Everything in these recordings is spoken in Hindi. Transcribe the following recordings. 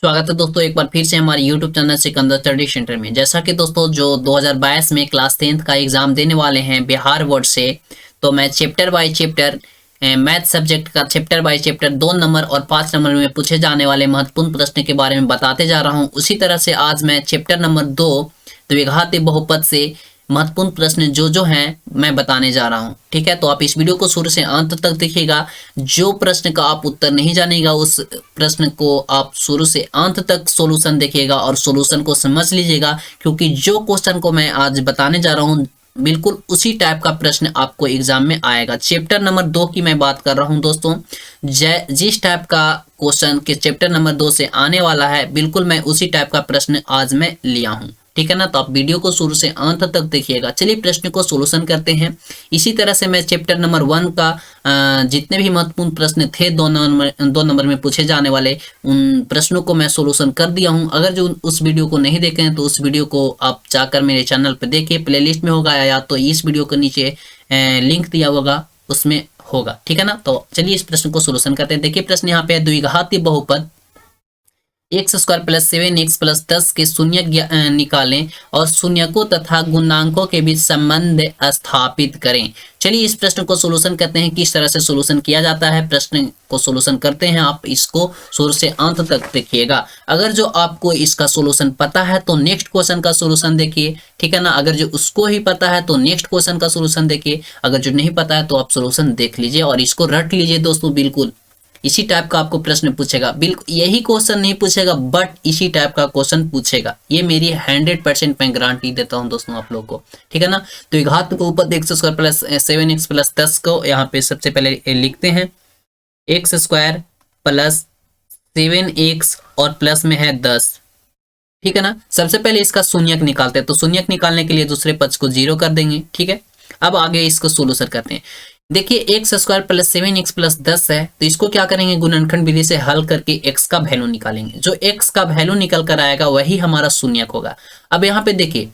स्वागत है दोस्तों एक बार फिर से हमारे YouTube channel Sikandar study centre में। जैसा कि दोस्तों जो 2022 में क्लास 10th का एग्जाम देने वाले हैं बिहार बोर्ड से, तो मैं chapter by chapter math subject का चैप्टर बाय चैप्टर 2 नंबर और 5 नंबर में पूछे जाने वाले महत्वपूर्ण प्रश्न के बारे में बताते जा रहा हूँ। उसी तरह से आज मैं चैप्टर नंबर 2 द्विघाती बहुपद से महत्वपूर्ण प्रश्न जो हैं मैं बताने जा रहा हूँ। ठीक है, तो आप इस वीडियो को शुरू से अंत तक देखिएगा। जो प्रश्न का आप उत्तर नहीं जानेगा उस प्रश्न को आप शुरू से अंत तक सॉल्यूशन देखिएगा और सॉल्यूशन को समझ लीजिएगा, क्योंकि जो क्वेश्चन को मैं आज बताने जा रहा हूँ बिल्कुल उसी टाइप का प्रश्न आपको एग्जाम में आएगा। चैप्टर नंबर 2 की मैं बात कर रहा हूँ दोस्तों। जिस टाइप का क्वेश्चन के चैप्टर नंबर 2 से आने वाला है बिल्कुल मैं उसी टाइप का प्रश्न आज मैं लिया हूँ। ठीक है ना, तो आप वीडियो को शुरू से अंत तक देखिएगा। चलिए प्रश्न को सॉल्यूशन करते हैं। इसी तरह से मैं चैप्टर नंबर 1 का जितने भी महत्वपूर्ण प्रश्न थे 2 नंबर में पूछे जाने वाले उन प्रश्नों को मैं सॉल्यूशन कर दिया हूं। अगर जो उस वीडियो को नहीं देखे हैं तो उस वीडियो को आप जाकर मेरे चैनल पर देखिए, प्लेलिस्ट में होगा या तो इस वीडियो के नीचे लिंक दिया होगा उसमें होगा। ठीक है ना, तो चलिए इस प्रश्न को सॉल्यूशन करते हैं। देखिए प्रश्न यहाँ पे है, द्विघाती बहुपद x square plus 7x plus 10 के शून्य निकालें और शून्यकों तथा गुणांकों के बीच संबंध स्थापित करें। चलिए इस प्रश्न को सॉल्यूशन करते हैं। किस तरह से सॉल्यूशन किया जाता है, प्रश्न को सॉल्यूशन करते हैं। आप इसको शुरू से अंत तक देखिएगा। अगर जो आपको इसका सॉल्यूशन पता है तो नेक्स्ट क्वेश्चन का सॉल्यूशन देखिए। ठीक है ना, अगर जो उसको ही पता है तो नेक्स्ट क्वेश्चन का सॉल्यूशन देखिए। अगर जो नहीं पता है तो आप सॉल्यूशन देख लीजिए और इसको रट लीजिए दोस्तों। बिल्कुल इसी टाइप का आपको प्रश्न पूछेगा, बिल्कुल यही क्वेश्चन नहीं पूछेगा बट इसी टाइप का क्वेश्चन पूछेगा। ये मेरी 100% मैं गारंटी देता हूं दोस्तों आप लोग को। ठीक है ना, तो घात को ऊपर x square plus 7x plus 10 को यहाँ पे सबसे पहले लिखते हैं। एक्स स्क्वायर प्लस 7x और प्लस में है 10। ठीक है ना, सबसे पहले इसका शून्यक निकालते हैं। तो शून्यक निकालने के लिए दूसरे पक्ष को 0 कर देंगे। ठीक है, अब आगे इसको सोल्यूशन करते हैं। देखिए x square plus 7x plus 10 है, तो इसको क्या करेंगे, गुणनखंड विधि से हल करके x का वैल्यू निकालेंगे। जो x का वैल्यू निकल कर आएगा वही हमारा शून्यक होगा। अब यहाँ पे देखिए,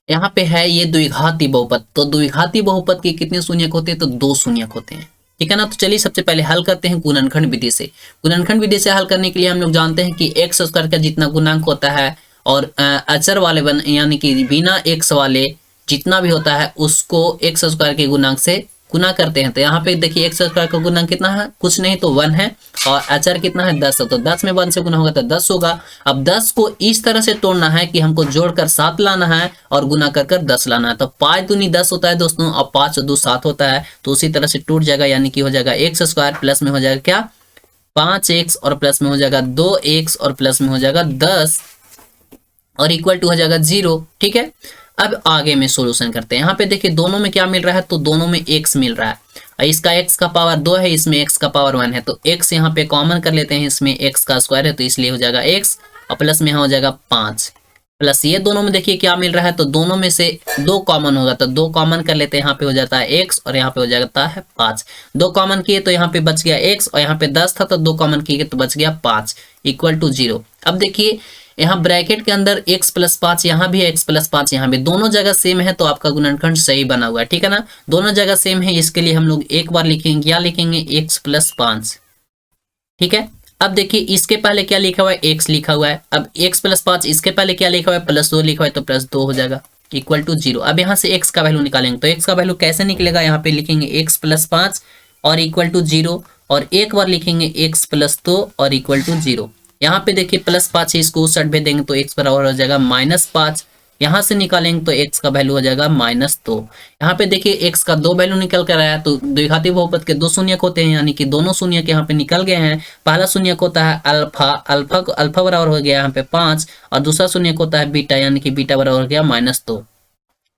यहाँ पे है ये द्विघाती बहुपद। तो द्विघाती बहुपद के कितने शून्यक होते हैं, तो 2 शून्यक होते हैं। ठीक है ना, तो चलिए सबसे पहले हल करते हैं गुणनखंड विधि से। गुणनखंड विधि से हल करने के लिए हम लोग जानते हैं कि एक्स स्क्वायर का जितना गुणांक होता है और अचर वाले यानी कि बिना x वाले जितना भी होता है उसको एक्स स्क्वायर के गुणांक से गुना करते हैं। तो यहाँ पे देखिए एक्स स्क्वायर का गुणांक कितना है, कुछ नहीं तो 1 है, और अचर कितना है 10 है। तो 10 में 1 से गुना होगा तो 10 होगा। अब 10 को इस तरह से तोड़ना है कि हमको जोड़कर 7 लाना है और गुना कर 10 लाना है। तो 5 दूनी 10 होता है दोस्तों, और 5 2 7 होता है। तो उसी तरह से टूट जाएगा, यानी कि हो जाएगा एक्स स्क्वायर प्लस में हो जाएगा क्या 5x और प्लस में हो जाएगा 2x और प्लस में हो जाएगा 10 और इक्वल टू हो जाएगा 0। ठीक है, अब आगे में सॉल्यूशन करते हैं। यहाँ पे देखिए दोनों में क्या मिल रहा है, तो दोनों में x मिल रहा है। इसका x का पावर 2 है, इसमें x का पावर 1 है, तो x यहाँ पे कॉमन कर लेते हैं। इसमें x का स्क्वायर है तो इसलिए हो जाएगा x और प्लस में यहाँ हो जाएगा 5 प्लस ये दोनों में देखिए क्या मिल रहा है, तो दोनों में से 2 कॉमन होगा तो 2 कॉमन कर लेते हैं। यहाँ पे हो जाता है x और यहाँ पे हो जाता है 5। 2 कॉमन किए तो यहाँ पे बच गया x और यहाँ पे 10 था तो 2 कॉमन किए तो बच गया 5 इक्वल टू 0। अब देखिए यहाँ ब्रैकेट के अंदर x प्लस 5 यहाँ भी है, x प्लस 5 यहाँ भी, दोनों जगह सेम है तो आपका गुणनखंड सही बना हुआ है। ठीक है ना, दोनों जगह सेम है, इसके लिए हम लोग एक बार लिखेंगे, क्या लिखेंगे x प्लस 5। ठीक है, अब देखिए इसके पहले क्या लिखा हुआ है, x लिखा हुआ है। अब x प्लस 5 इसके पहले क्या लिखा हुआ है, प्लस 2 लिखा हुआ है, तो प्लस 2 हो जाएगा इक्वल टू 0। अब यहाँ से x का वैल्यू निकालेंगे, तो x का वैल्यू कैसे निकलेगा, यहाँ पे लिखेंगे x प्लस 5 और इक्वल टू 0, और एक बार लिखेंगे x प्लस 2 और इक्वल टू 0। यहाँ पे देखिए प्लस 5 है, इसको उस साइड भेज देंगे तो x बराबर हो जाएगा -5। यहाँ से निकालेंगे तो x का वैल्यू हो जाएगा -2। यहाँ पे देखिए x का 2 वैल्यू निकल कर आया, तो द्विघाती बहुपद के 2 शून्यक होते हैं, यानी कि दोनों शून्यक यहाँ पे निकल गए हैं। पहला शून्यक होता है अल्फा, अल्फा बराबर हो गया यहाँ पे 5, और दूसरा शून्यक होता है बीटा, यानी कि बीटा बराबर हो गया -2।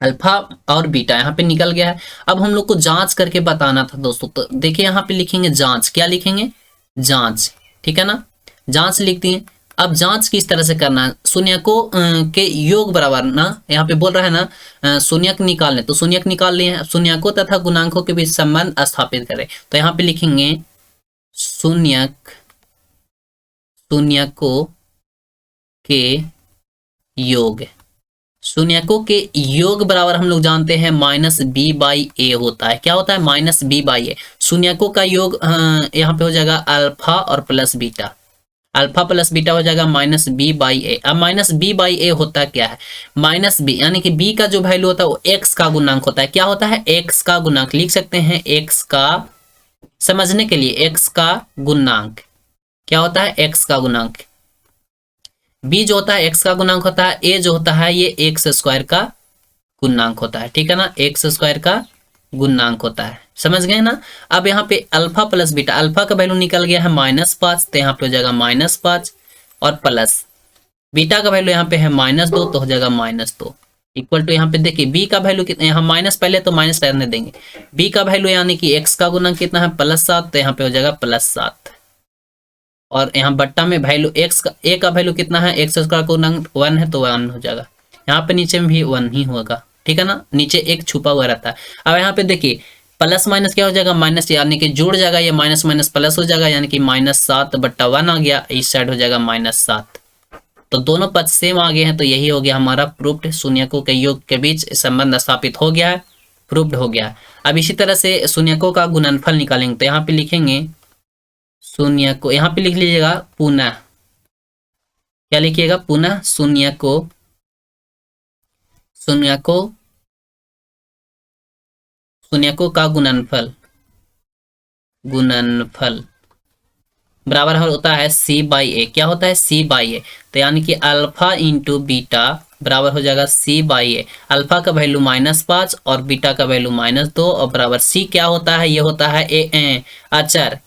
अल्फा और बीटा यहाँ पे निकल गया है। अब हम लोग को जांच करके बताना था दोस्तों, तो देखिए यहाँ पे लिखेंगे जांच, क्या लिखेंगे, जांच। ठीक है ना, जांच लिख दिए। अब जांच किस तरह से करना है, शून्यकों के योग बराबर ना, यहाँ पे बोल रहा है ना शून्यक निकालने, तो शून्यक निकाल लिए। शून्यकों तथा गुणांकों के बीच संबंध स्थापित करें, तो यहाँ पे लिखेंगे शून्यकों के योग। शून्यकों के योग बराबर हम लोग जानते हैं -b/a होता है। क्या होता है, -b/a। शून्यकों का योग यहाँ पे हो जाएगा अल्फा और plus beta. Alpha plus beta हो जाएगा माइनस बी बाई ए। अब माइनस बी बाई ए होता क्या है, माइनस बी यानी कि बी का जो वैल्यू होता है वो एक्स का गुणांक होता है। क्या होता है, एक्स का गुणांक लिख सकते हैं, एक्स का, समझने के लिए एक्स का गुणांक क्या होता है, एक्स का गुणांक। बी जो होता है एक्स का गुणांक होता है, ए जो होता है ये एक्स स्क्वायर का गुणांक होता है, ठीक है ना, एक्स स्क्वायर का गुणांक होता है, समझ गए ना। अब यहाँ पे अल्फा प्लस बीटा, अल्फा का वैल्यू निकल गया है -5, तो यहाँ पे हो जाएगा -5 और प्लस बीटा का वैल्यू यहाँ पे है -2, तो हो जाएगा -2 इक्वल टू, यहाँ पे देखिए बी का वैल्यू कितना, यहाँ माइनस पहले तो माइनस रहने देंगे, बी का वैल्यू यानी कि एक्स का गुणांक कितना है +7, तो यहाँ पे हो जाएगा +7 और यहाँ बट्टा में वैल्यू एक्स का, ए का वैल्यू कितना है, एक्स का गुणांक 1 है तो 1 हो जाएगा, यहाँ पे नीचे में भी 1 ही होगा, ठीक है ना, नीचे एक छुपा हुआ रहता है। अब यहाँ पे देखिए प्लस माइनस क्या हो जाएगा, माइनस, यानी कि जुड़ जाएगा, ये माइनस माइनस प्लस हो जाएगा, यानी कि -7 बट्टा 1 आ गया, इस साइड हो जाएगा -7, तो दोनों पद सेम आ गए हैं, तो यही हो गया हमारा प्रूफ्ड, शून्यकों के योग के बीच संबंध स्थापित हो गया है, प्रूफ्ड हो गया है। अब इसी तरह से शून्यकों का गुणनफल निकालेंगे, तो यहाँ पे लिखेंगे शून्य को, यहाँ पे लिख लीजिएगा पुनः, क्या लिखिएगा, पुनः शून्य को का गुणनफल बराबर होता है c बाई ए। क्या होता है, c बाई ए, तो यानी कि अल्फा इंटू बीटा बराबर हो जाएगा c बाई ए। अल्फा का वैल्यू -5 और बीटा का वैल्यू -2 और बराबर c क्या होता है, ये होता है अचर,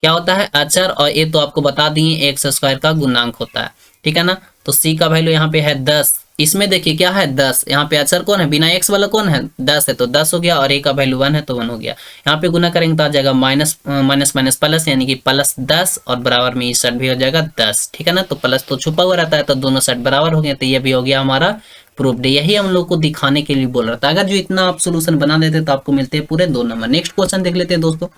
क्या होता है, अचर, और ये तो आपको बता दिए एक्स स्क्वायर का गुणांक होता है, ठीक है ना। तो c का वैल्यू यहाँ पे है 10, इसमें देखिए क्या है 10, यहाँ पे अचर कौन है, बिना x वाला कौन है 10 है, तो 10 हो गया, और a का वैल्यू 1 है तो 1 हो गया। यहाँ पे गुना करेंगे तो आ जाएगा माइनस माइनस प्लस, यानी कि +10 और बराबर में इस साइड भी हो जाएगा 10, ठीक है ना। तो प्लस तो छुपा हुआ रहता है, तो दोनों साइड बराबर हो गए, तो ये भी हो गया हमारा प्रूफ्ड। यही हम लोग को दिखाने के लिए बोल रहा था, अगर जो इतना आप सोल्यूशन बना देते तो आपको मिलते हैं पूरे 2 नंबर। नेक्स्ट क्वेश्चन देख लेते हैं दोस्तों।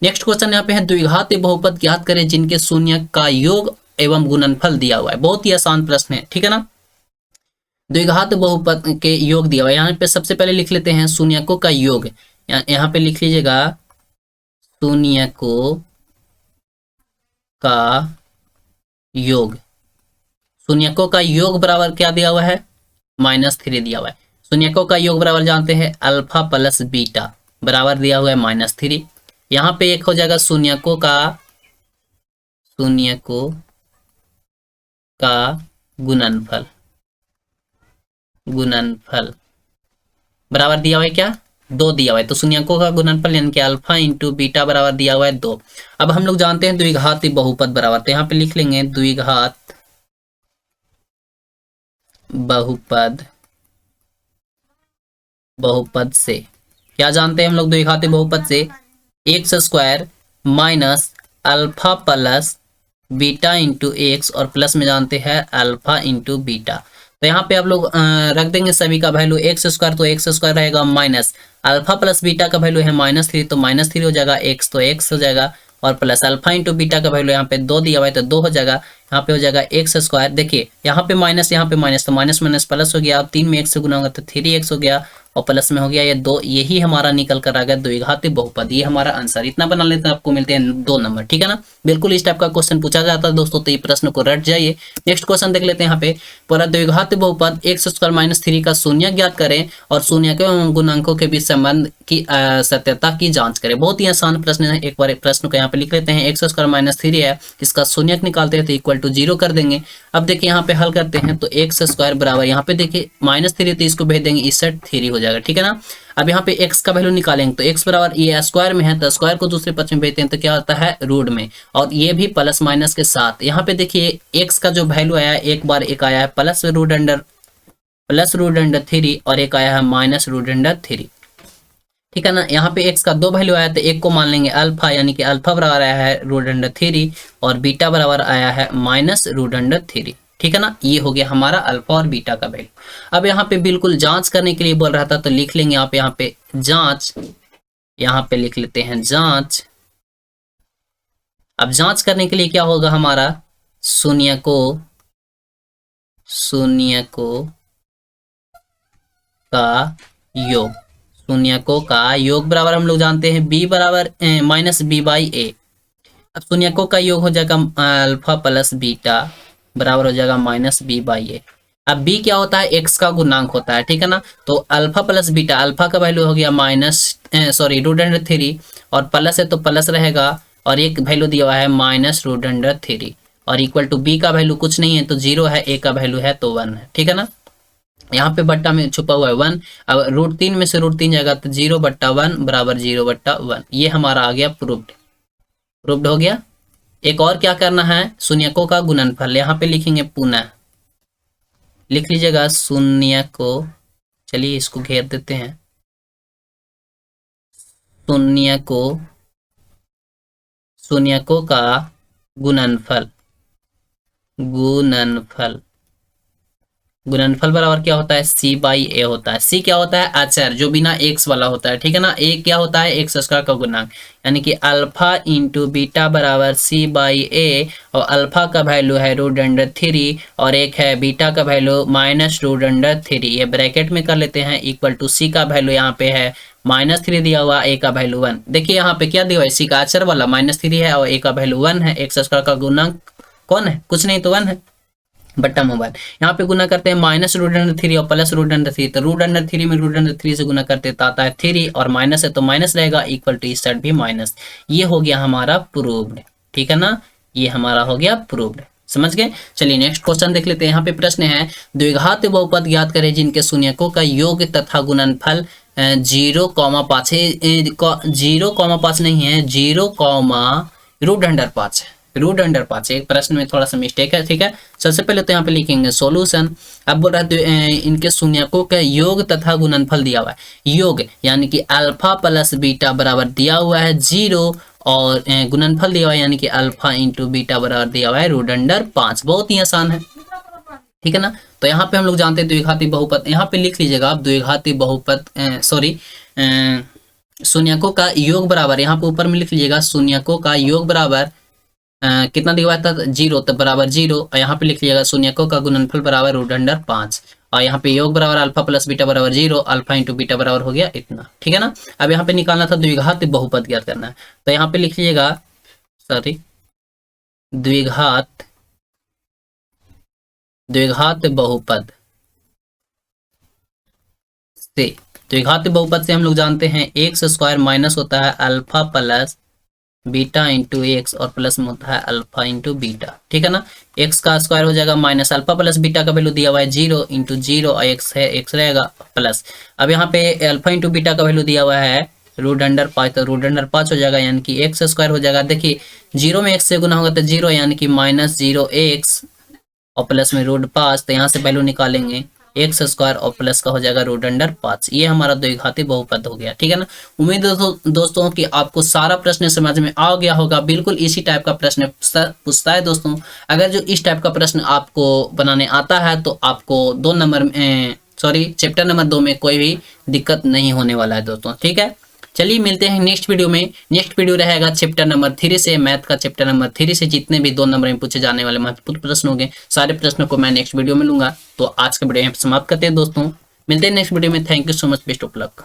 नेक्स्ट क्वेश्चन यहाँ पे है, द्विघात बहुपद ज्ञात करें जिनके शून्य का योग एवं गुणनफल दिया हुआ है। बहुत ही आसान प्रश्न है, ठीक है ना। द्विघात बहुपद के योग दिया हुआ है, यहाँ पे सबसे पहले लिख लेते हैं शून्यकों का योग, यहाँ पे लिख लीजिएगा शून्यकों का योग, शून्यकों का योग बराबर क्या दिया हुआ है, -3 दिया हुआ है। शून्यकों का योग बराबर जानते हैं अल्फा प्लस बीटा बराबर दिया हुआ है -3। यहाँ पे एक हो जाएगा शून्यकों का गुणनफल बराबर दिया हुआ है क्या, 2 दिया हुआ है, तो शून्यकों का गुणनफल यानी कि अल्फा इंटू बीटा बराबर दिया हुआ है 2। अब हम लोग जानते हैं द्विघात बहुपद बराबर, तो यहाँ पे लिख लेंगे द्विघात बहुपद से, क्या जानते हैं हम लोग द्विघात बहुपद से, x square minus alpha plus beta into x और प्लस में जानते हैं अल्फा इंटू बीटा। तो यहाँ पे आप लोग रख देंगे सभी का वैल्यू, एक्स स्क्वायर तो एक्स स्क्वायर रहेगा माइनस अल्फा प्लस बीटा का वैल्यू है -3, तो -3 हो जाएगा, एक्स तो एक्स हो जाएगा, और प्लस अल्फा इंटू बीटा का वैल्यू यहाँ पे 2 दिया हुआ है तो 2 हो जाएगा, यहाँ पे हो जाएगा एक्स स्क्वायर। देखिए यहाँ पे माइनस, यहाँ पे माइनस, तो माइनस माइनस प्लस हो गया, अब 3 में एक्स से गुना होगा तो 3x हो गया, और प्लस में हो गया ये 2, यही हमारा निकल कर आ गया द्विघात बहुपद, ये हमारा आंसर। इतना बना लेते हैं आपको मिलते हैं 2 नंबर, ठीक है ना। बिल्कुल इस टाइप का क्वेश्चन पूछा जाता है दोस्तों, तो ये प्रश्न को रट जाइए। नेक्स्ट क्वेश्चन देख लेते हैं, यहाँ पे पूरा द्विघात बहुपद एक्स स्क्वायर -3 का शून्य ज्ञात करें और शून्य के गुणांकों के बीच संबंध की सत्यता की जांच करें। बहुत ही आसान प्रश्न है, एक बार प्रश्न को यहाँ पे लिख लेते हैं, एक्स स्क्वायर -3 है, इसका शून्य निकालते हैं तो इक्वल टू 0 कर देंगे। अब देखिए यहाँ पे हल करते हैं, तो एक्स स्क्वायर बराबर, यहाँ पे देखिए -3 तो इसको भेज देंगे, इस साइड 3 हो जाएगा, ठीक है ना। अब यहाँ पे x का वैल्यू निकालेंगे, तो x बराबर, ये स्क्वायर में है तो स्क्वायर को दूसरे पक्ष में भेजते हैं तो क्या होता है रूट में, और ये भी प्लस माइनस के साथ। यहाँ पे देखिए x का जो वैल्यू आया है, एक बार एक आया है प्लस रूट अंडर 3 और एक आया है -√3, ठीक है ना। यहाँ पे x का 2 वैल्यू आया तो एक को मान लेंगे अल्फा, यानी कि अल्फा बराबर आया है √3 और बीटा बराबर आया है -√3, ठीक है ना। ये हो गया हमारा अल्फा और बीटा का वैल्यू। अब यहाँ पे बिल्कुल जांच करने के लिए बोल रहा था, तो लिख लेंगे आप यहाँ पे जांच, यहाँ पे लिख लेते हैं जांच। अब जांच करने के लिए क्या होगा हमारा, शून्यकों का योग, शून्यकों का योग बराबर हम लोग जानते हैं b बराबर -b/a, अब शून्यकों का योग हो जाएगा अल्फा प्लस बीटा बराबर हो जाएगा माइनस बी बाई ए। अब बी क्या होता है, एक्स का गुणांक होता है, ठीक है ना। तो अल्फा प्लस बीटा, अल्फा का वैल्यू हो गया माइनस रूट अंडर 3 और प्लस है तो प्लस रहेगा और एक वैल्यू दिया हुआ है माइनस रूट अंडर 3 और इक्वल टू बी का वैल्यू कुछ नहीं है तो 0 है, ए का वैल्यू है तो 1 है, ठीक है ना। यहाँ पे बट्टा में छुपा हुआ है 1, अब रूट 3 में से रूट 3 जाएगा तो 0/1 बराबर 0/1। ये हमारा आ गया प्रूव्ड, प्रूव्ड हो गया। एक और क्या करना है, शून्यकों का गुणनफल यहाँ पे लिखेंगे पुनः, लिख लीजिएगा शून्य को, चलिए इसको घेर देते हैं, शून्यकों का गुणनफल, गुणनफल बराबर क्या होता है, सी बाई ए होता है। सी क्या होता है, अचर जो बिना एक्स वाला होता है, ठीक है ना। ए क्या होता है, एक्स स्क्वायर का गुणांक, यानी कि अल्फा इंटू बीटा बराबर सी बाई ए और अल्फा का वैल्यू है रूट अंडर 3 और एक है बीटा का वैल्यू माइनस रूट अंडर 3। ये ब्रैकेट में कर लेते हैं, इक्वल टू सी का वैल्यू यहाँ पे है -3 दिया हुआ, ए का वैल्यू 1। देखिए यहाँ पे क्या दिया हुआ है, सी का अचर वाला -3 है और ए का वैल्यू 1 है। एक्स स्क्वायर का गुणांक कौन है, कुछ नहीं तो 1 है, बट्टा मोबाइल। यहाँ पे गुना करते हैं माइनस रूट अंडर 3 और प्लस रूट अंडर 3, तो रूट अंडर 3 में रूट अंडर 3 से गुना करते तो आता है 3 और माइनस है तो माइनस रहेगा, इक्वल टू इस साइड भी माइनस। ये हो गया हमारा प्रूव्ड, ठीक है ना, ये हमारा हो गया प्रूव्ड, समझ गए। चलिए नेक्स्ट क्वेश्चन देख लेते हैं। यहाँ पे प्रश्न है द्विघात बहुपद ज्ञात करें जिनके शून्यकों का योग तथा गुणनफल 0,5 0,5 नहीं है, 0,√5 है, √5। एक प्रश्न में थोड़ा सा मिस्टेक है, ठीक है। सबसे पहले तो यहाँ पे लिखेंगे सॉल्यूशन। अब बोल रहा है इनके शून्यकों का योग तथा गुणनफल दिया हुआ है, योग यानी कि अल्फा प्लस बीटा बराबर दिया हुआ है 0 और गुणनफल दिया हुआ है यानी कि अल्फा इंटू बीटा बराबर दिया हुआ है √5। बहुत ही आसान है, ठीक है ना। तो यहाँ पे हम लोग जानते हैं द्विघाती बहुपद, यहाँ पे लिख लीजिएगा आप द्विघाती बहुपद शून्यकों का योग बराबर, यहाँ पे ऊपर में लिख लीजिएगा शून्यकों का योग बराबर कितना दिया हुआ था 0 तो बराबर 0 और यहाँ पे लिख लीजिएगा शून्यकों का गुणनफल बराबर √5 और यहाँ पे योग बराबर अल्फा प्लस बीटा बराबर 0, अल्फा इंटू बीटा बराबर हो गया इतना, ठीक है ना। अब यहाँ पे निकालना था द्विघात बहुपद ज्ञात करना है, तो यहाँ पे लिख लीजिएगा द्विघात बहुपद से, द्विघात बहुपद से हम लोग जानते हैं एक्स स्क्वायर माइनस होता है alpha plus beta into x और प्लस में होता है अल्फा इंटू बीटा, ठीक है ना। एक्स का स्क्वायर हो जाएगा माइनस अल्फा प्लस बीटा का वैल्यू दिया हुआ है 0 इंटू 0 और एक्स है, एक्स रहेगा प्लस। अब यहाँ पे अल्फा इंटू बीटा का वैल्यू दिया हुआ है √5 तो √5 हो जाएगा यानी कि एक्स स्क्वायर हो जाएगा। देखिए 0 में एक्स से गुना होगा तो 0 यानी कि -0x और प्लस में √5, तो यहाँ से वैल्यू निकालेंगे एक्स स्क्वायर और प्लस का हो जाएगा √5। ये हमारा द्विघाती बहुपद हो गया, ठीक है ना। उम्मीद है दोस्तों कि आपको सारा प्रश्न समझ में आ गया होगा। बिल्कुल इसी टाइप का प्रश्न पूछता है दोस्तों। अगर जो इस टाइप का प्रश्न आपको बनाने आता है तो आपको चैप्टर नंबर 2 में कोई भी दिक्कत नहीं होने वाला है दोस्तों, ठीक है। चलिए मिलते हैं नेक्स्ट वीडियो में। नेक्स्ट वीडियो रहेगा चैप्टर नंबर 3 से, मैथ का चैप्टर नंबर 3 से जितने भी 2 नंबर में पूछे जाने वाले महत्वपूर्ण प्रश्न होंगे सारे प्रश्नों को मैं नेक्स्ट वीडियो में लूंगा। तो आज का वीडियो यहाँ समाप्त करते हैं दोस्तों, मिलते हैं नेक्स्ट वीडियो में। Thank you so much, best of luck.